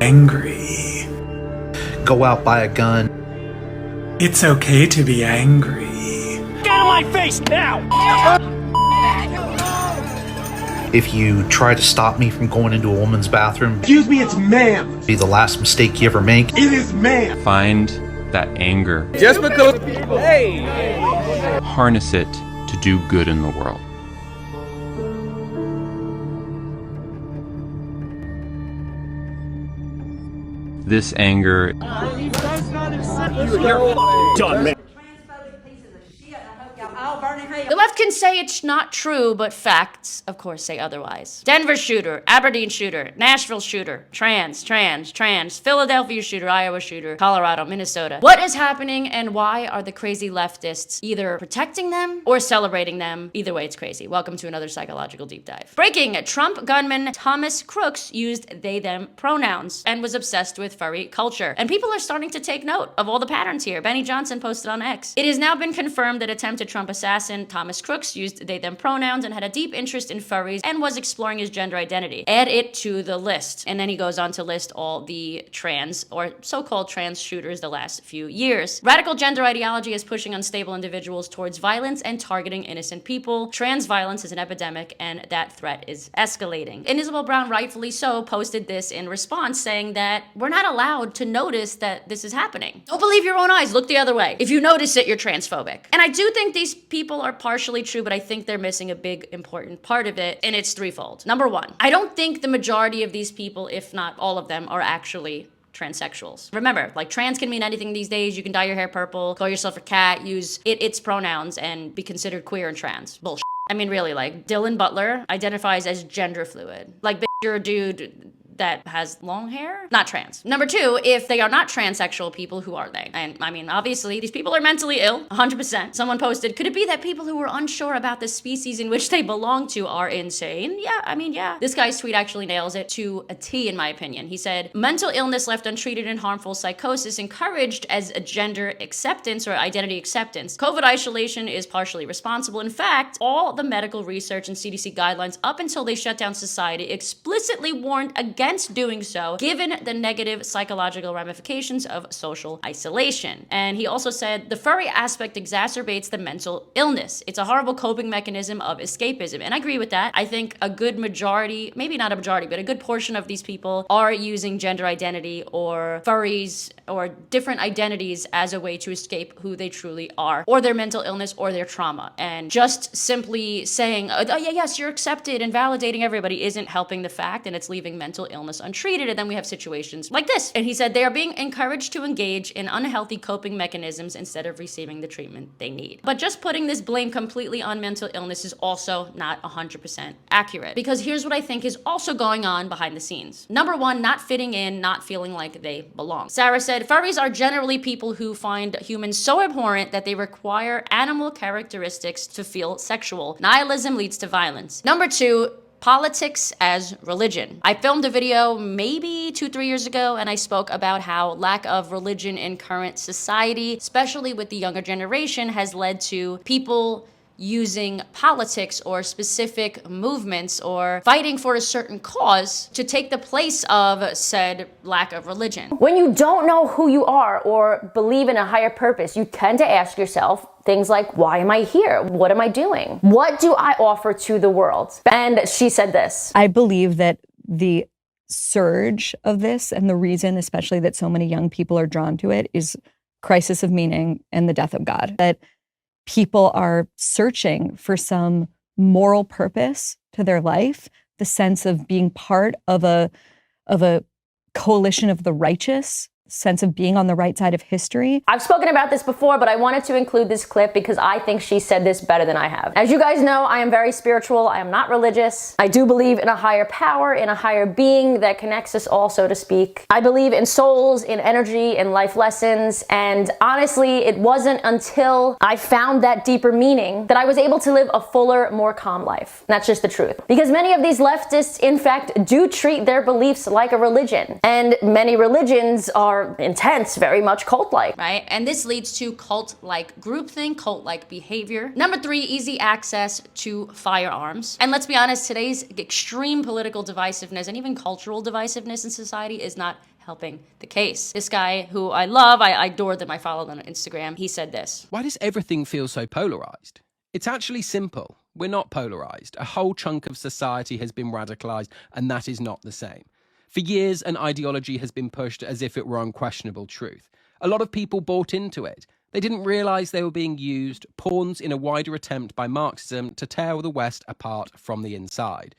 angry. Go out, buy a gun. It's okay to be angry. Get out of my face now! If you try to stop me from going into a woman's bathroom, Excuse me, it's ma'am. be the last mistake you ever make. It is ma'am. Find that anger. Just because. Harness it to do good in the world. This anger. You're done, man. The left can say it's not true, but facts, of course, say otherwise. Denver shooter, Aberdeen shooter, Nashville shooter, trans, Philadelphia shooter, Iowa shooter, Colorado, Minnesota. What is happening and why are the crazy leftists either protecting them or celebrating them? Either way, it's crazy. Welcome to another psychological deep dive. Breaking, Trump gunman Thomas Crooks used they-them pronouns and was obsessed with furry culture. And people are starting to take note of all the patterns here. Benny Johnson posted on X. It has now been confirmed that attempted Trump assassin Thomas Crooks used they-them pronouns and had a deep interest in furries and was exploring his gender identity. Add it to the list. And then he goes on to list all the trans or so-called trans shooters the last few years. Radical gender ideology is pushing unstable individuals towards violence and targeting innocent people. Trans violence is an epidemic and that threat is escalating. And Isabel Brown, rightfully so, posted this in response saying that we're not allowed to notice that this is happening. Don't believe your own eyes, look the other way. If you notice it, you're transphobic. And I do think these people are partially true, but I think they're missing a big important part of it, and it's threefold. Number one, I don't think the majority of these people, if not all of them, are actually transsexuals. Remember, like, trans can mean anything these days. You can dye your hair purple, call yourself a cat, use its pronouns, and be considered queer and trans. Bullshit. I mean, really, like, Dylan Butler identifies as gender fluid. Like, bitch, you're a dude that has long hair? Not trans. Number two, if they are not transsexual people, who are they? And I mean, obviously, these people are mentally ill, 100%. Someone posted, could it be that people who are unsure about the species in which they belong to are insane? Yeah, I mean, yeah. This guy's tweet actually nails it to a T, in my opinion. He said, mental illness left untreated and harmful psychosis encouraged as a gender acceptance or identity acceptance. COVID isolation is partially responsible. In fact, all the medical research and CDC guidelines up until they shut down society explicitly warned against doing so, given the negative psychological ramifications of social isolation. And he also said, the furry aspect exacerbates the mental illness. It's a horrible coping mechanism of escapism. And I agree with that. I think a good majority, maybe not a majority, but a good portion of these people are using gender identity or furries or different identities as a way to escape who they truly are, or their mental illness or their trauma. And just simply saying, oh yeah, yes, you're accepted and validating everybody isn't helping the fact, and it's leaving mental illness untreated, and then we have situations like this. And he said they are being encouraged to engage in unhealthy coping mechanisms instead of receiving the treatment they need. But just putting this blame completely on mental illness is also not 100% accurate, because here's what I think is also going on behind the scenes. Number one, not fitting in, not feeling like they belong. Sarah said, furries are generally people who find humans so abhorrent that they require animal characteristics to feel sexual. Nihilism leads to violence. Number two, politics as religion. I filmed a video maybe 2-3 years ago, and I spoke about how lack of religion in current society, especially with the younger generation, has led to people using politics or specific movements or fighting for a certain cause to take the place of said lack of religion. When you don't know who you are or believe in a higher purpose, you tend to ask yourself things like, why am I here? What am I doing? What do I offer to the world? And she said this. I believe that the surge of this and the reason especially that so many young people are drawn to it is crisis of meaning and the death of God. That people are searching for some moral purpose to their life, the sense of being part of a coalition of the righteous, sense of being on the right side of history. I've spoken about this before, but I wanted to include this clip because I think she said this better than I have. As you guys know, I am very spiritual. I am not religious. I do believe in a higher power, in a higher being that connects us all, so to speak. I believe in souls, in energy, in life lessons. And honestly, it wasn't until I found that deeper meaning that I was able to live a fuller, more calm life. And that's just the truth. Because many of these leftists, in fact, do treat their beliefs like a religion. And many religions are intense, very much cult-like. Right? And this leads to cult-like groupthink, cult-like behavior. Number three, easy access to firearms. And let's be honest, today's extreme political divisiveness and even cultural divisiveness in society is not helping the case. This guy who I love, I adore them, I follow them on Instagram, he said this. Why does everything feel so polarized? It's actually simple. We're not polarized. A whole chunk of society has been radicalized, and that is not the same. For years, an ideology has been pushed as if it were unquestionable truth. A lot of people bought into it. They didn't realize they were being used, pawns in a wider attempt by Marxism to tear the West apart from the inside.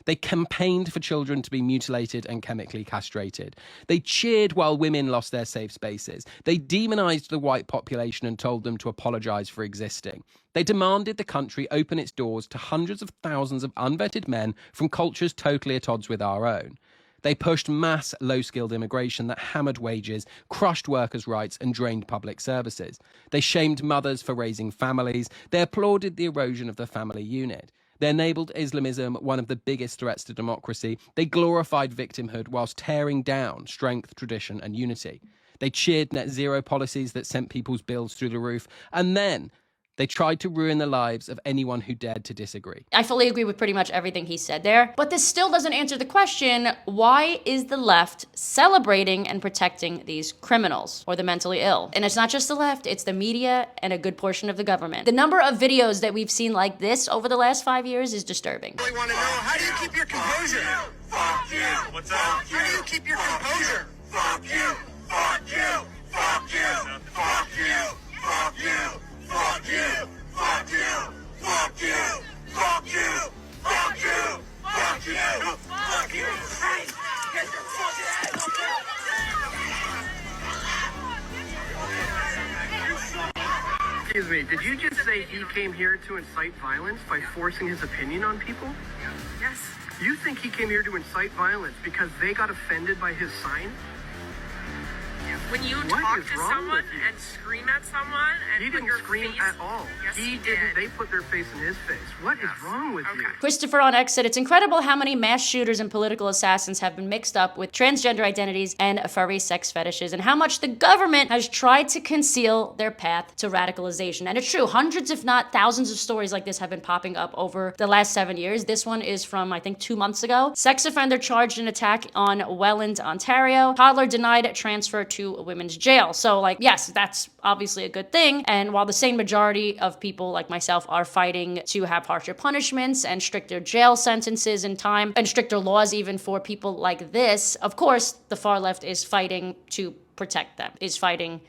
They campaigned for children to be mutilated and chemically castrated. They cheered while women lost their safe spaces. They demonized the white population and told them to apologize for existing. They demanded the country open its doors to hundreds of thousands of unvetted men from cultures totally at odds with our own. They pushed mass low-skilled immigration that hammered wages, crushed workers' rights, and drained public services. They shamed mothers for raising families. They applauded the erosion of the family unit. They enabled Islamism, one of the biggest threats to democracy. They glorified victimhood whilst tearing down strength, tradition, and unity. They cheered net zero policies that sent people's bills through the roof. And then they tried to ruin the lives of anyone who dared to disagree. I fully agree with pretty much everything he said there, but this still doesn't answer the question, why is the left celebrating and protecting these criminals or the mentally ill? And it's not just the left, it's the media and a good portion of the government. The number of videos that we've seen like this over the last 5 years is disturbing. I want to know, how do you keep your composure? Fuck you! What's that? How do you keep your composure? Fuck you! Fuck you! Fuck you! Fuck you! Fuck you! Fuck you! Fuck you! Fuck you! Fuck you! Fuck you! Fuck you! Fuck you! Hey! Get your fucking ass up there! Excuse me, did you just say he came here to incite violence by forcing his opinion on people? Yes. You think he came here to incite violence because they got offended by his sign? When you What talk is to wrong someone with you? and scream at someone and He put didn't your scream face... at all. Yes, He did. didn't. They put their face in his face. What is wrong with you? Christopher on X said, it's incredible how many mass shooters and political assassins have been mixed up with transgender identities and furry sex fetishes, and how much the government has tried to conceal their path to radicalization. And it's true, hundreds if not thousands of stories like this have been popping up over the last 7 years. This one is from, I think, 2 months ago. Sex offender charged in attack on Welland, Ontario. Toddler denied transfer to a women's jail. So, like, yes, that's obviously a good thing. And while the same majority of people like myself are fighting to have harsher punishments and stricter jail sentences and time and stricter laws even for people like this, of course, the far left is fighting to protect them, is fighting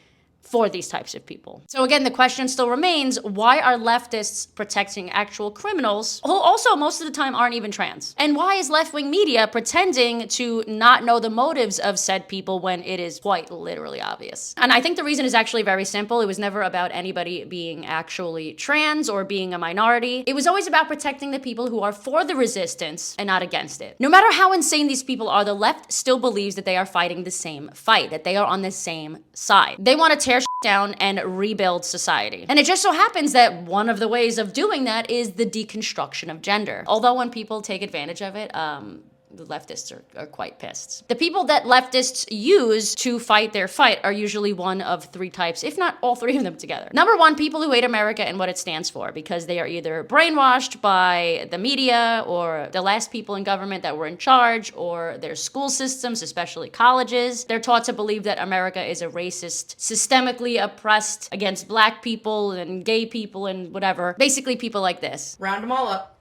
for these types of people. So again, the question still remains, why are leftists protecting actual criminals who also most of the time aren't even trans? And why is left-wing media pretending to not know the motives of said people when it is quite literally obvious? And I think the reason is actually very simple. It was never about anybody being actually trans or being a minority. It was always about protecting the people who are for the resistance and not against it. No matter how insane these people are, the left still believes that they are fighting the same fight, that they are on the same side. They want to tear shit down and rebuild society. And it just so happens that one of the ways of doing that is the deconstruction of gender. Although when people take advantage of it, the leftists are quite pissed. The people that leftists use to fight their fight are usually one of 3 types, if not all 3 of them together. Number 1, people who hate America and what it stands for, because they are either brainwashed by the media or the last people in government that were in charge or their school systems, especially colleges. They're taught to believe that America is a racist, systemically oppressed against black people and gay people and whatever. Basically people like this. Round them all up.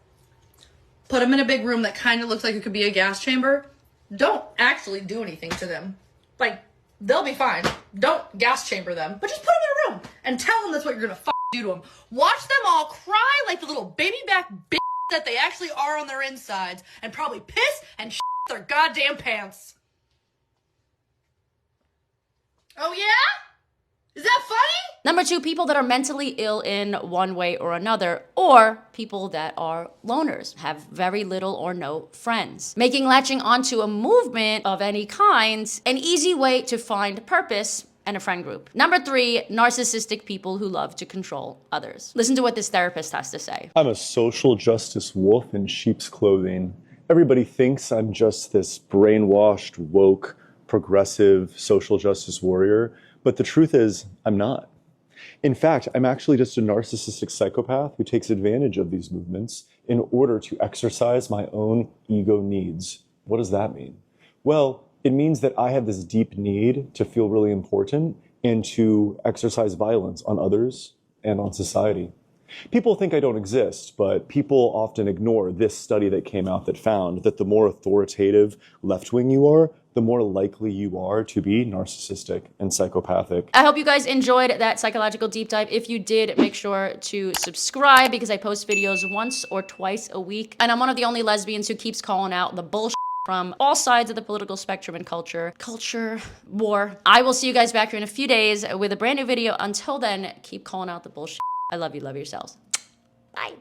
Put them in a big room that kind of looks like it could be a gas chamber. Don't actually do anything to them. Like, they'll be fine. Don't gas chamber them, but just put them in a room and tell them that's what you're gonna do to them. Watch them all cry like the little baby back bitch that they actually are on their insides, and probably piss and shit their goddamn pants. Oh yeah? Is that funny? Number 2, people that are mentally ill in one way or another, or people that are loners, have very little or no friends. Making latching onto a movement of any kind an easy way to find purpose and a friend group. Number 3, narcissistic people who love to control others. Listen to what this therapist has to say. I'm a social justice wolf in sheep's clothing. Everybody thinks I'm just this brainwashed, woke, progressive social justice warrior. But the truth is, I'm not. In fact, I'm actually just a narcissistic psychopath who takes advantage of these movements in order to exercise my own ego needs. What does that mean? Well, It means that I have this deep need to feel really important and to exercise violence on others and on society. People think I don't exist, but people often ignore this study that came out that found that the more authoritative left-wing you are, the more likely you are to be narcissistic and psychopathic. I hope you guys enjoyed that psychological deep dive. If you did, make sure to subscribe because I post videos once or twice a week. And I'm one of the only lesbians who keeps calling out the bullshit from all sides of the political spectrum and culture war. I will see you guys back here in a few days with a brand new video. Until then, keep calling out the bullshit. I love you. Love yourselves. Bye.